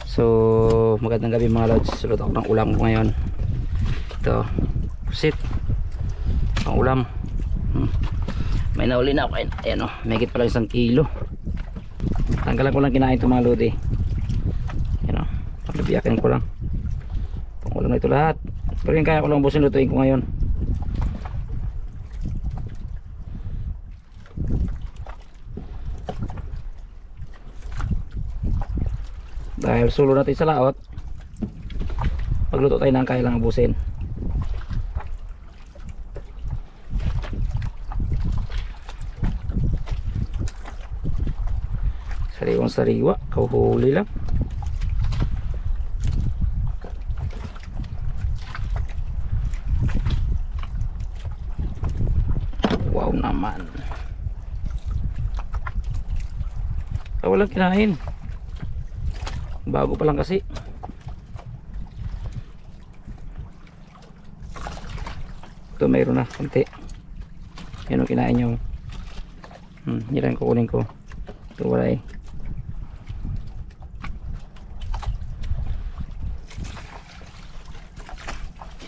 So magandang gabi mga lods. Luto ako ng ulam ko ngayon. Ito pusit ang ulam. May nauli na ako. Ayan o, may higit pala 1 kilo. Tanggalan ko lang kinain ito mga lodi. Ayan o, pagbibiyakin ko lang pang ulam na ito lahat. Pero yung kaya ko lang busin, lutuin ko ngayon. Dahil sulo natin sa laot, pagluto tayo ng kaya lang abusin. Sariwang sariwa, kauhuli lang. Wow naman. Walang kinain. Bago pa lang kasi. Ito mayroon na konti. Yan ang kinain nyo. Yan ang kukunin ko. Ito wala eh.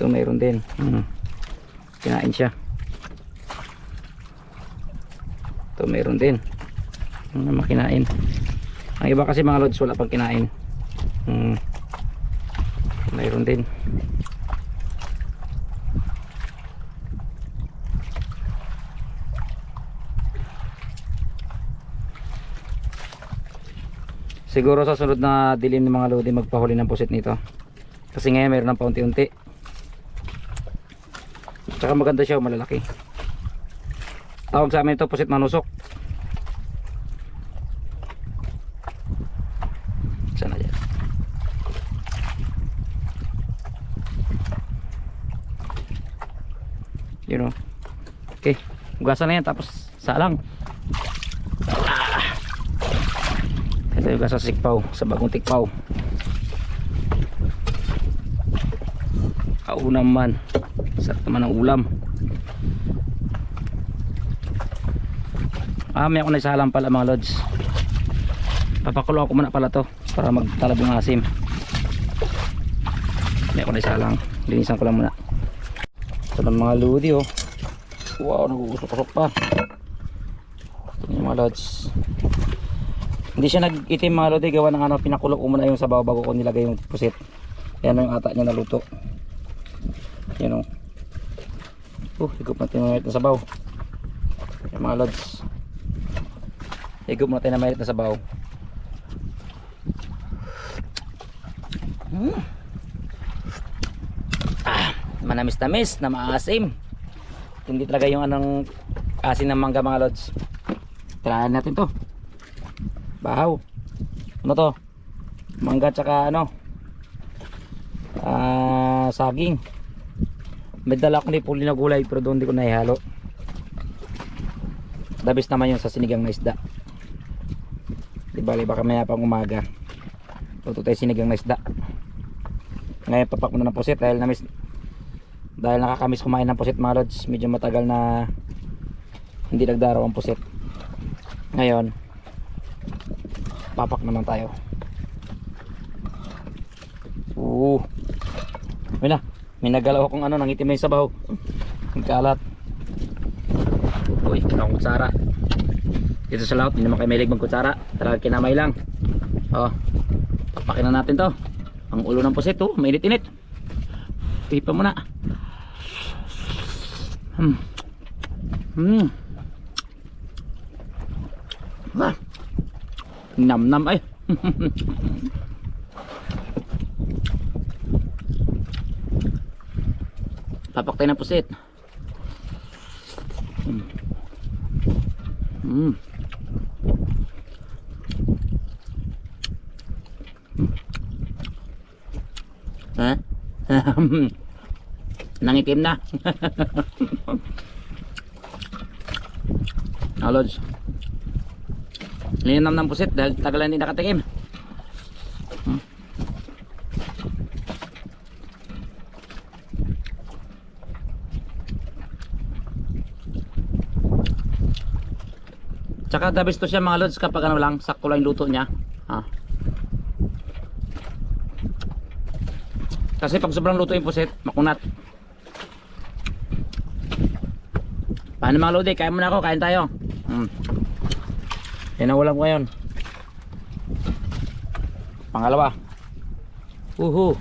Ito mayroon din. Kinain siya. Ito mayroon din. Makinain. Ang iba kasi mga lods wala pang kinain. Mayroon din. Siguro sa sunod na dilim ng mga lodi magpahuli ng pusit nito. Kasi ngayon mayroon ng paunti-unti. Tsaka maganda siya, malalaki. Tawag sa amin ito pusit manusok. Sana yan. You know. Okay, hugasan na yan tapos salang. Ito yung hugasan sa sikpaw, sa bagong tikpaw. Kaunam man. Sarap naman ang ulam. May ako na isalang pala mga lods. Papakulo ako muna pala to para magtalab yung asim. May ako na isalang. Linisan ko lang muna. Ito ng mga lodi oh. Wow, nagugusok-usok pa. Ito yung mga lods. Hindi siya nag-itim mga lodi, gawa ng ano, pinakulo ko muna yung sabaw bago ko nilagay yung pusit. Yan yung ata niya naluto. Yan o. Higop natin na mayroon na sabaw. Yan mga lods. Higop natin na mayroon na sabaw. Manamis-tamis na maasim. Hindi talaga yung anong asin ng mangga mga lods. Tirahan natin to. Bahaw. Ano to? Mangga tsaka ano, saging. May dala akong puli na gulay pero doon di ko naihalo. Dabis naman yung sa sinigang na isda. Di bali baka maya pang umaga luto tayo sinigang na isda. Ngayon papak muna ng pusit dahil nakakamiss kumain ng pusit mga lods. Medyo matagal na hindi nagdaraw ang pusit. Ngayon papak naman tayo. May nagalaw akong ano, nangitim na yung sabaw. Ang kalat. Uy, ang kutsara. Dito sa laot, hindi naman kayo mahilig magkutsara. Talagang kinamay lang. Papakin na natin to. Ang ulo ng pusit, mainit-init. Pipa muna. Nam-nam ay. Papak tayo ng pusit. Nangitim na. Lods, linam ng pusit dahil tagal hindi nakatikim. Tsaka the best to siya mga lods kapag ano lang, sakto lang luto niya. Kasi pag sobrang luto yung puset, makunat. Paano mga lodi? Kain muna ako, kain tayo. Yan ang ulam ko ngayon. Pangalawa. Uhu.